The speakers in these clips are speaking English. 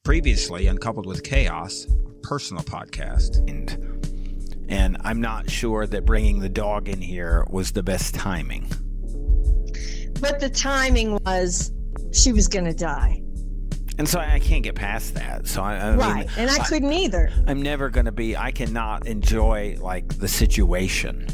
Previously, Uncoupled with Chaos, a personal podcast. And I'm not sure that bringing the dog in here was the best timing. But the timing was she was going to die. And so I can't get past that. So I right. mean, And I couldn't either. I'm never going to be, I cannot enjoy like the situation.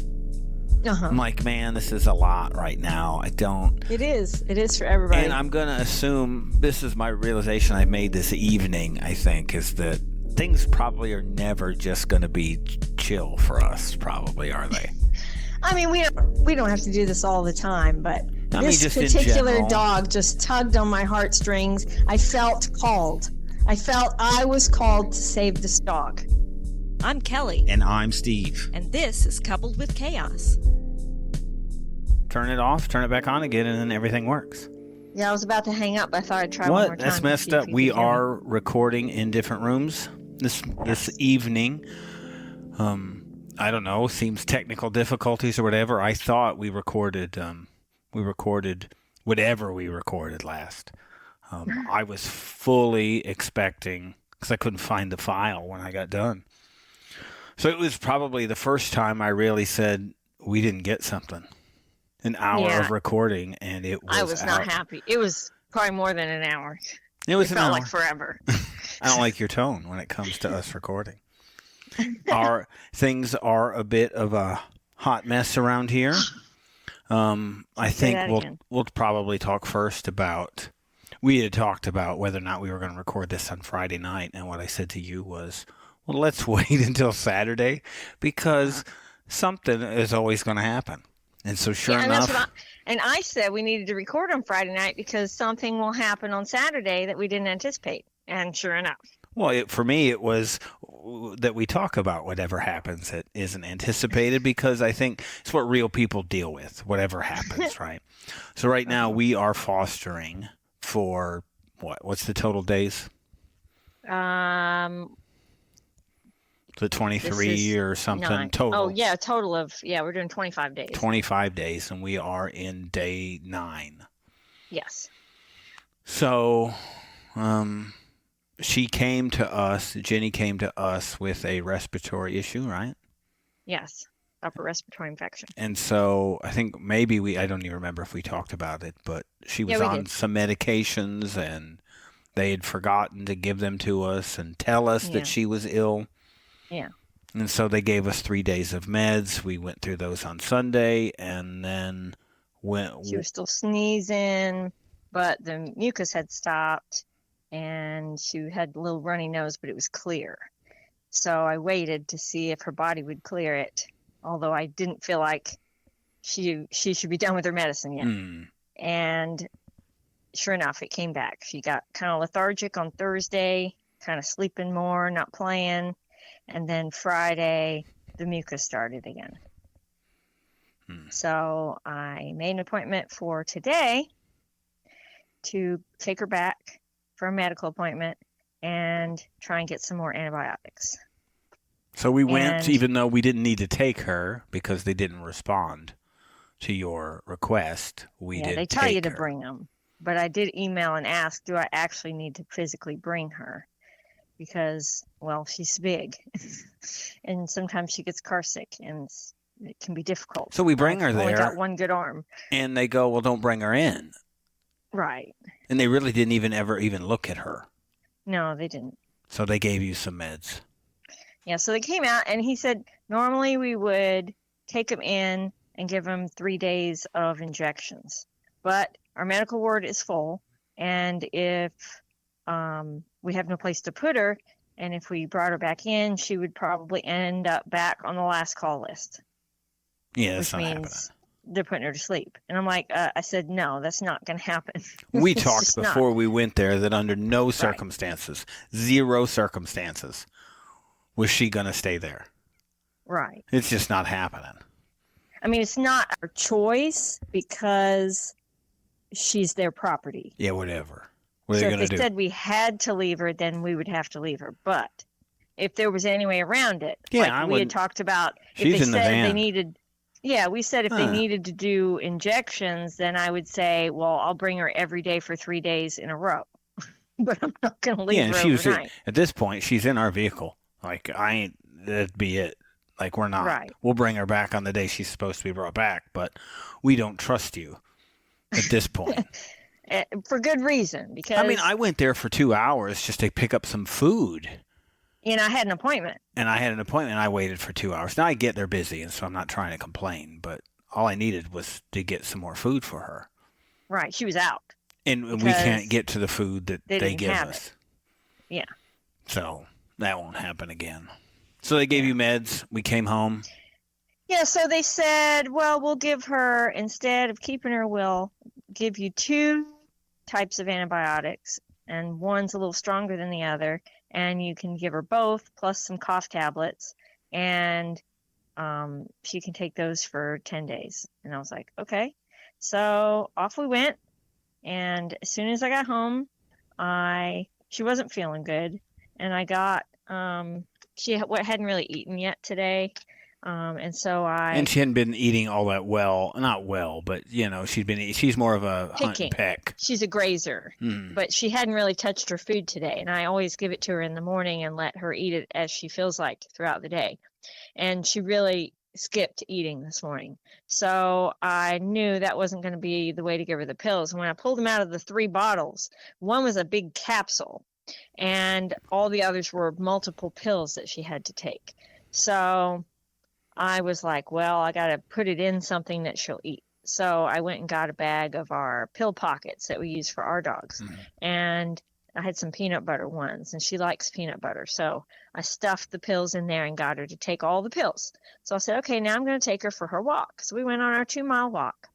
I'm like, man, this is a lot right now. I don't. It is for everybody. And I'm going to assume, this is my realization I made this evening, I think, is that things probably are never just going to be chill for us, probably, are they? I mean, we don't have to do this all the time, but this particular dog just tugged on my heartstrings. I felt called. I felt I was called to save this dog. I'm Kelly. And I'm Steve. And this is Coupled with Chaos. Turn it off, turn it back on again, and then everything works. Yeah, I was about to hang up. I thought I'd try one more time. That's messed up. We are recording in different rooms this evening. I don't know, seems technical difficulties or whatever. I thought we recorded whatever we recorded last. I was fully expecting, because I couldn't find the file when I got done. So it was probably the first time I really said we didn't get something. An hour of recording, and it was I was not happy. It was probably more than an hour. It felt like forever. I don't like your tone when it comes to us recording. Things are a bit of a hot mess around here. I think we'll probably talk first about, we had talked about whether or not we were going to record this on Friday night, and what I said to you was, well, let's wait until Saturday, because something is always going to happen. And so sure enough. And I said we needed to record on Friday night because something will happen on Saturday that we didn't anticipate. And sure enough. Well, for me, it was that we talk about whatever happens that isn't anticipated, because I think it's what real people deal with, whatever happens, right? So right now we are fostering for what's the total days? The 23 or something 9. total. Oh, yeah, total of, we're doing 25 days. 25 days, and we are in day 9. Yes. So, Jenny came to us with a respiratory issue, right? Yes, upper respiratory infection. And so I think maybe I don't even remember if we talked about it, but she was on some medications, and they had forgotten to give them to us and tell us that she was ill. Yeah. And so they gave us 3 days of meds. We went through those on Sunday, and then she was still sneezing, but the mucus had stopped, and she had a little runny nose, but it was clear. So I waited to see if her body would clear it, although I didn't feel like she should be done with her medicine yet. And sure enough, it came back. She got kind of lethargic on Thursday, kind of sleeping more, not playing. And then Friday, the mucus started again. So I made an appointment for today to take her back for a medical appointment and try and get some more antibiotics. So we went, even though we didn't need to take her because they didn't respond to your request. They tell you to bring them. But I did email and ask, do I actually need to physically bring her? Because, well, she's big, and sometimes she gets car sick, and it can be difficult. So we bring her there. Only got one good arm. And they go, well, don't bring her in. Right. And they really didn't ever look at her. No, they didn't. So they gave you some meds. Yeah, so they came out, and he said, normally we would take him in and give him 3 days of injections. But our medical ward is full, and if we have no place to put her, and if we brought her back in, she would probably end up back on the last call list. Yeah, that's which not means happening. They're putting her to sleep. And I'm like, I said, no, that's not going to happen. We talked before we went there that under no circumstances, zero circumstances, was she going to stay there. Right. It's just not happening. I mean, it's not our choice because she's their property. Yeah, whatever. What are so they going to do? If they said we had to leave her, then we would have to leave her. But if there was any way around it, we had talked about, she's if they in the said van. they needed, we said if they needed to do injections, then I would say, well, I'll bring her every day for 3 days in a row. but I'm not going to leave Yeah, and her she was overnight. at this point. She's in our vehicle. Like that'd be it. Like we're not. Right. We'll bring her back on the day she's supposed to be brought back, but we don't trust you at this point. For good reason, because I mean, I went there for 2 hours just to pick up some food. I had an appointment. And I had an appointment, and I waited for 2 hours. Now, I get they're busy, and so I'm not trying to complain, but all I needed was to get some more food for her. Right. She was out. And we can't get to the food that they give us. Yeah. So that won't happen again. So they gave you meds. We came home. Yeah, so they said, well, we'll give her, instead of keeping her, we'll give you 2 types of antibiotics, and one's a little stronger than the other, and you can give her both, plus some cough tablets, and she can take those for 10 days. And I was like, okay. So off we went, and as soon as I got home, she wasn't feeling good, and I got, she hadn't really eaten yet today. And she hadn't been eating all that well. Not well, but she's more of a hunt and peck. She's a grazer, but she hadn't really touched her food today. And I always give it to her in the morning and let her eat it as she feels like throughout the day. And she really skipped eating this morning. So I knew that wasn't going to be the way to give her the pills. And when I pulled them out of the 3 bottles, one was a big capsule and all the others were multiple pills that she had to take. So I was like, well, I got to put it in something that she'll eat. So I went and got a bag of our pill pockets that we use for our dogs. And I had some peanut butter ones, and she likes peanut butter. So I stuffed the pills in there and got her to take all the pills. So I said, okay, now I'm going to take her for her walk. So we went on our 2-mile walk.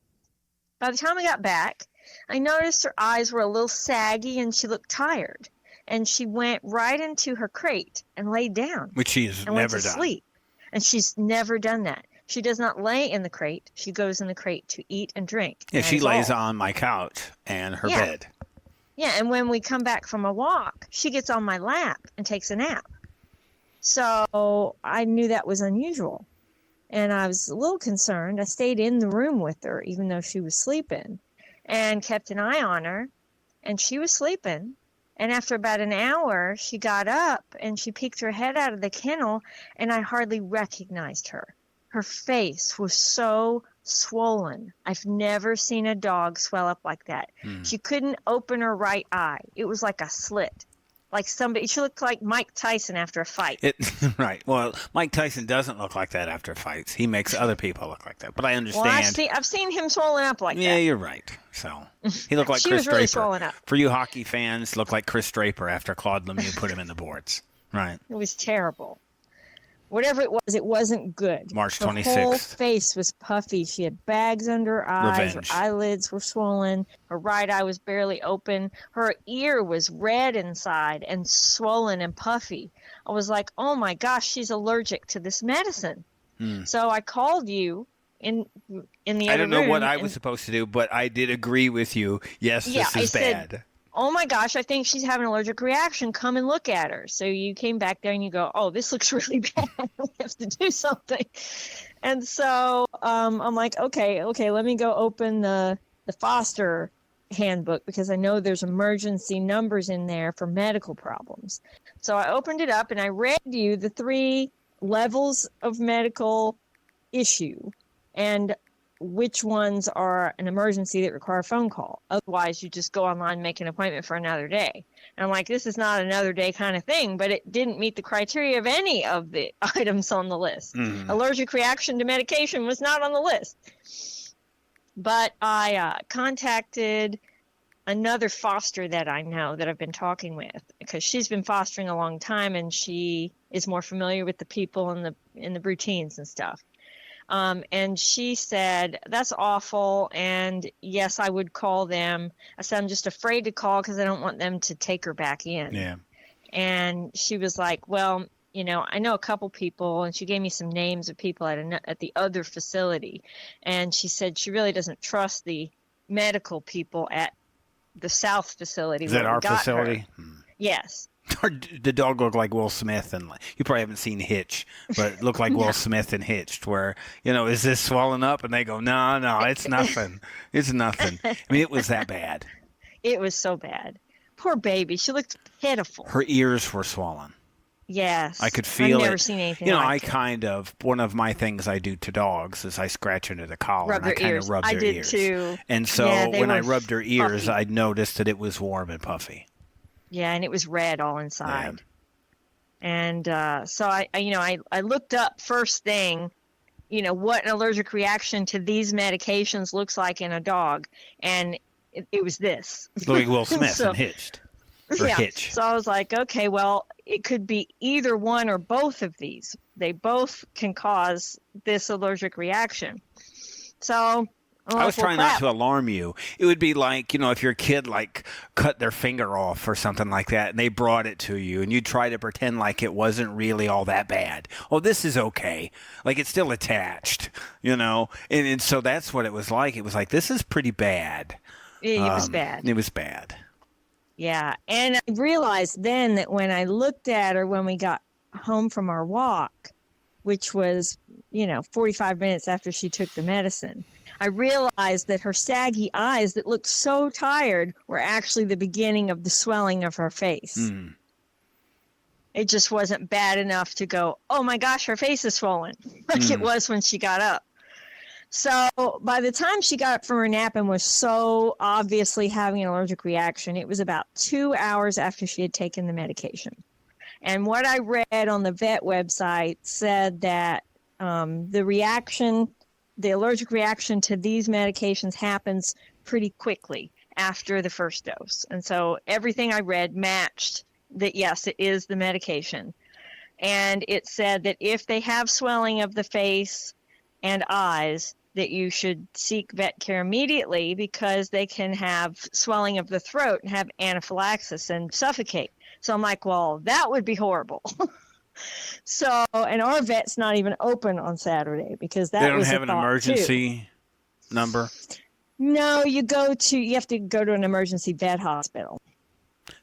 By the time we got back, I noticed her eyes were a little saggy and she looked tired. And she went right into her crate and laid down. Which she has never done. Sleep. And she's never done that. She does not lay in the crate. She goes in the crate to eat and drink. Yeah, she lays on my couch and her bed. Yeah, and when we come back from a walk, she gets on my lap and takes a nap. So I knew that was unusual. And I was a little concerned. I stayed in the room with her, even though she was sleeping, and kept an eye on her. And she was sleeping. And after about an hour, she got up and she peeked her head out of the kennel, and I hardly recognized her. Her face was so swollen. I've never seen a dog swell up like that. She couldn't open her right eye. It was like a slit. Like she looked like Mike Tyson after a fight. Right. Well, Mike Tyson doesn't look like that after fights. He makes other people look like that. But I understand. Well, I've seen him swollen up like that. Yeah, you're right. So he looked like she Chris was really Draper. swollen up. For you hockey fans, looked like Chris Draper after Claude Lemieux put him in the boards. Right. It was terrible. Whatever it was, it wasn't good. March 26th. Her whole face was puffy. She had bags under her eyes. Revenge. Her eyelids were swollen. Her right eye was barely open. Her ear was red inside and swollen and puffy. I was like, oh my gosh, she's allergic to this medicine. So I called you in the other room. I don't know what I was supposed to do, but I did agree with you. Yes, this is bad. Oh my gosh, I think she's having an allergic reaction. Come and look at her. So you came back there and you go, oh, this looks really bad. We have to do something. And so I'm like, okay, let me go open the foster handbook, because I know there's emergency numbers in there for medical problems. So I opened it up and I read you the 3 levels of medical issue and which ones are an emergency that require a phone call. Otherwise, you just go online and make an appointment for another day. And I'm like, this is not another day kind of thing, but it didn't meet the criteria of any of the items on the list. Allergic reaction to medication was not on the list. But I contacted another foster that I know that I've been talking with, because she's been fostering a long time and she is more familiar with the people and the routines and stuff. And she said, that's awful. And yes, I would call them. I said, I'm just afraid to call because I don't want them to take her back in. Yeah. And she was like, well, I know a couple people, and she gave me some names of people at the other facility. And she said she really doesn't trust the medical people at the South facility. Is that our facility? Yes. The dog looked like Will Smith, and you probably haven't seen Hitch, but it looked like Will Smith in Hitched, where, is this swollen up? And they go, no, it's nothing. It's nothing. I mean, it was that bad. It was so bad. poor baby. She looked pitiful. Her ears were swollen. Yes. I could feel it. I've never seen anything like it. One of my things I do to dogs is I scratch into the collar and I kind of rub their ears. I did too. And so when I rubbed her ears, puffy. I noticed that it was warm and puffy. Yeah, and it was red all inside. Yeah. And so I looked up first thing, what an allergic reaction to these medications looks like in a dog. And it was this. Like Will Smith and Hitched. Hitch. So I was like, okay, well, it could be either one or both of these. They both can cause this allergic reaction. So I was trying not to alarm you. It would be like, if your kid cut their finger off or something like that and they brought it to you and you try to pretend like it wasn't really all that bad. Oh, this is okay. Like it's still attached, And so that's what it was like. It was like, this is pretty bad. It was bad. It was bad. Yeah. And I realized then that when I looked at her when we got home from our walk, which was, 45 minutes after she took the medicine, I realized that her saggy eyes that looked so tired were actually the beginning of the swelling of her face. Mm. It just wasn't bad enough to go, oh my gosh, her face is swollen, like it was when she got up. So by the time she got up from her nap and was so obviously having an allergic reaction, it was about 2 hours after she had taken the medication. And what I read on the vet website said that the allergic reaction to these medications happens pretty quickly after the first dose. And so everything I read matched that, yes, it is the medication. And it said that if they have swelling of the face and eyes, that you should seek vet care immediately because they can have swelling of the throat and have anaphylaxis and suffocate. So I'm like, well, that would be horrible. So, and our vet's not even open on Saturday because that was they don't have an emergency number? No, you have to go to an emergency vet hospital.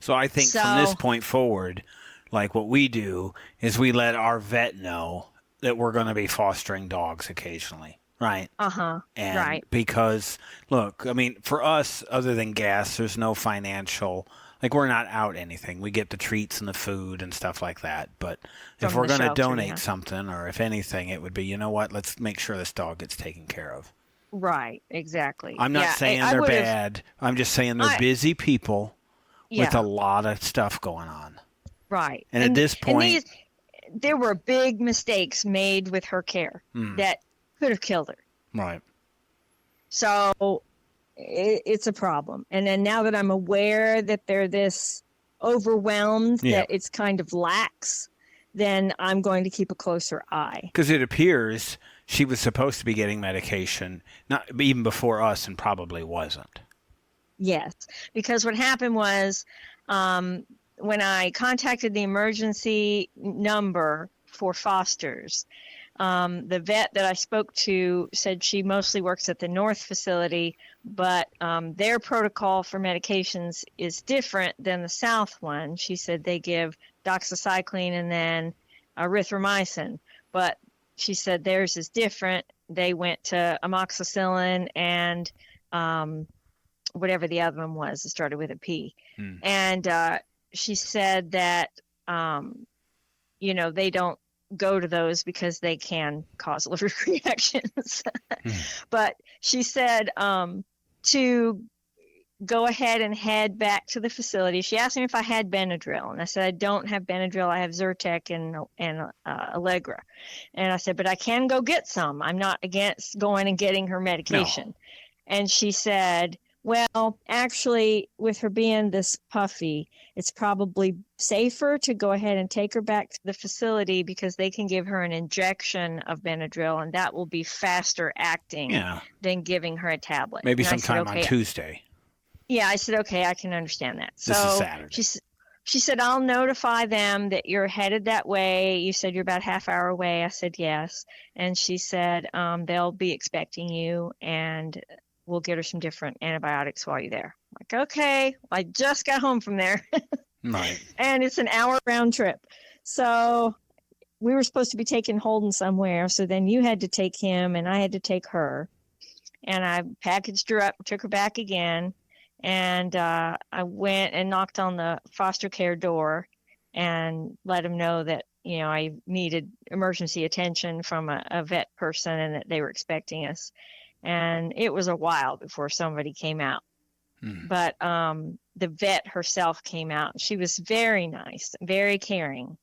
So I think from this point forward, like what we do is we let our vet know that we're going to be fostering dogs occasionally. Right. Uh-huh. And right. Because, look, I mean, for us, other than gas, there's no financial, we're not out anything. We get the treats and the food and stuff like that. But if we're going to donate something, or if anything, it would be, you know what, let's make sure this dog gets taken care of. Right. Exactly. I'm not saying they're bad. I'm just saying they're busy people with a lot of stuff going on. Right. And at this point, there were big mistakes made with her care that could have killed her. Right. So it's a problem. And then now that I'm aware that they're this overwhelmed, that it's kind of lax, then I'm going to keep a closer eye. Because it appears she was supposed to be getting medication, not even before us, and probably wasn't. Yes. Because what happened was when I contacted the emergency number for fosters, the vet that I spoke to said she mostly works at the North facility, but their protocol for medications is different than the South one. She said they give doxycycline and then erythromycin, but she said theirs is different. They went to amoxicillin and whatever the other one was. It started with a P. And she said that, they don't go to those because they can cause allergic reactions. But she said to go ahead and head back to the facility. She asked me if I had Benadryl, and I said I don't have Benadryl. I have Zyrtec and Allegra. And I said, but I can go get some. I'm not against going and getting her medication. No. And she said, well, actually, with her being this puffy, it's probably safer to go ahead and take her back to the facility because they can give her an injection of Benadryl, and that will be faster acting than giving her a tablet. Maybe and sometime on Tuesday. Yeah, I said, okay, I can understand that. This is Saturday. She said, I'll notify them that you're headed that way. You said you're about half hour away. I said, yes. And she said, they'll be expecting you, and we'll get her some different antibiotics while you're there. I'm like, okay, I just got home from there. Right. And it's an hour round trip. So we were supposed to be taking Holden somewhere. So then you had to take him and I had to take her. And I packaged her up, took her back again. And I went and knocked on the foster care door and let them know that, I needed emergency attention from a vet person and that they were expecting us. And it was a while before somebody came out. But the vet herself came out. She was very nice, very caring.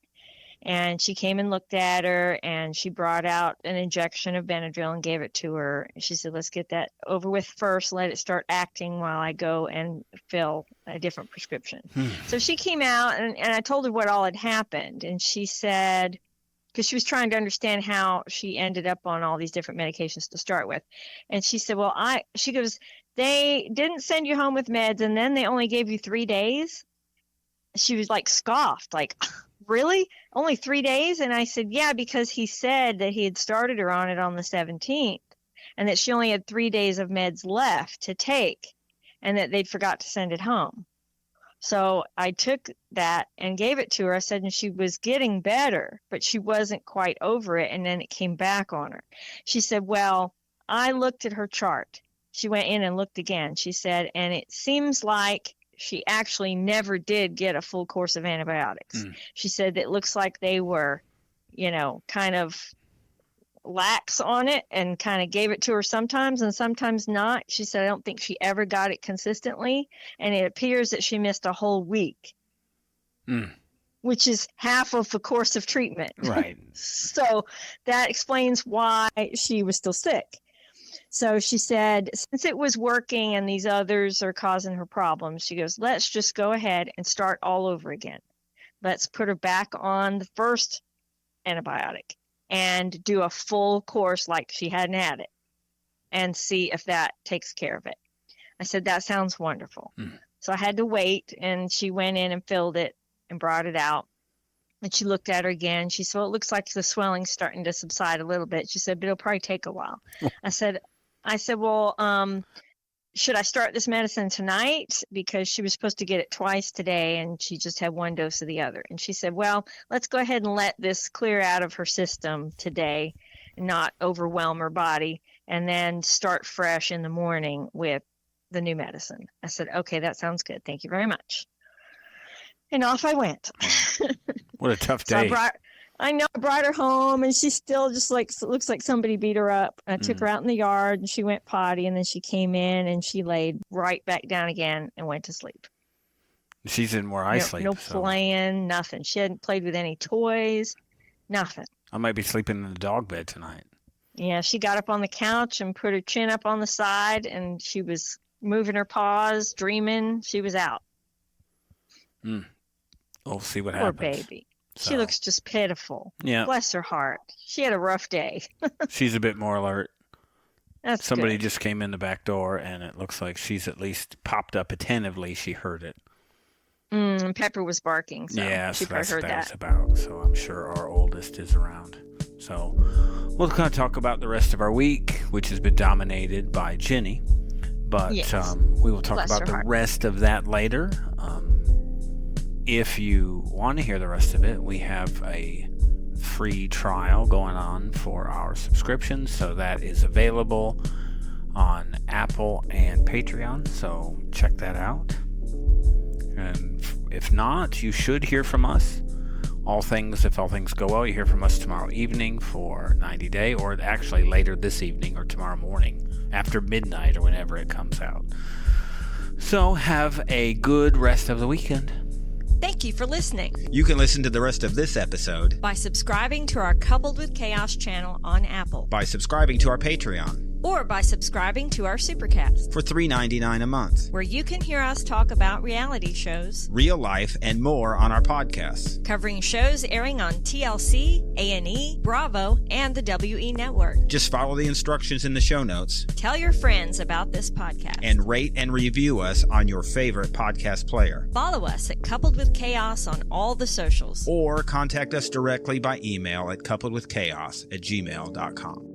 And she came and looked at her, and she brought out an injection of Benadryl and gave it to her. She said, let's get that over with first. Let it start acting while I go and fill a different prescription. So she came out, and I told her what all had happened. And she said, because she was trying to understand how she ended up on all these different medications to start with. And she said, she goes, they didn't send you home with meds, and then they only gave you 3 days. She was like scoffed, like, really? Only 3 days? And I said, yeah, because he said that he had started her on it on the 17th and that she only had 3 days of meds left to take and that they'd forgot to send it home. So I took that and gave it to her. I said, and she was getting better, but she wasn't quite over it. And then it came back on her. She said, well, I looked at her chart. She went in and looked again. She said, and it seems like she actually never did get a full course of antibiotics. She said it looks like they were, kind of lax on it and kind of gave it to her sometimes and sometimes not. She said, I don't think she ever got it consistently. And it appears that she missed a whole week, which is half of the course of treatment. Right. So that explains why she was still sick. So she said, since it was working and these others are causing her problems, she goes, let's just go ahead and start all over again. Let's put her back on the first antibiotic and do a full course like she hadn't had it and see if that takes care of it. I said, that sounds wonderful. So I had to wait, and she went in and filled it and brought it out. And she looked at her again. She said, well, it looks like the swelling's starting to subside a little bit. She said, but it'll probably take a while. I said, well, should I start this medicine tonight? Because she was supposed to get it twice today, and she just had one dose of the other. And she said, well, let's go ahead and let this clear out of her system today and not overwhelm her body, and then start fresh in the morning with the new medicine. I said, okay, that sounds good. Thank you very much. And off I went. What a tough day. So I brought her home, and she still just looks like somebody beat her up. I took her out in the yard, and she went potty, and then she came in and she laid right back down again and went to sleep. She's in where I sleep. No playing, nothing. She hadn't played with any toys, nothing. I might be sleeping in the dog bed tonight. Yeah, she got up on the couch and put her chin up on the side, and she was moving her paws, dreaming. She was out. We'll see what Poor happens. baby. So. She looks just pitiful. Yeah. Bless her heart. She had a rough day. She's a bit more alert. That's Somebody good. just came in the back door, and it looks like she's at least popped up attentively. She heard it. Pepper was barking, so yeah, she so probably that's heard what that. was about. So I'm sure our oldest is around. So we'll kind of talk about the rest of our week, which has been dominated by Jenny. But yes. We will talk Bless about her the heart. rest of that later. If you want to hear the rest of it, we have a free trial going on for our subscriptions. So that is available on Apple and Patreon. So check that out. And if not, you should hear from us. If all things go well, you hear from us tomorrow evening for 90 Day, or actually later this evening or tomorrow morning after midnight or whenever it comes out. So have a good rest of the weekend. Thank you for listening. You can listen to the rest of this episode By subscribing to our Coupled with Chaos channel on Apple, by subscribing to our Patreon or by subscribing to our Supercast, for $3.99 a month. where you can hear us talk about reality shows, Real life, and more on our podcasts. covering shows airing on TLC, A&E, Bravo, and the WE Network. Just follow the instructions in the show notes Tell your friends about this podcast. and rate and review us on your favorite podcast player. Follow us at Coupled with Chaos on all the socials. Or contact us directly by email at coupledwithchaos@gmail.com.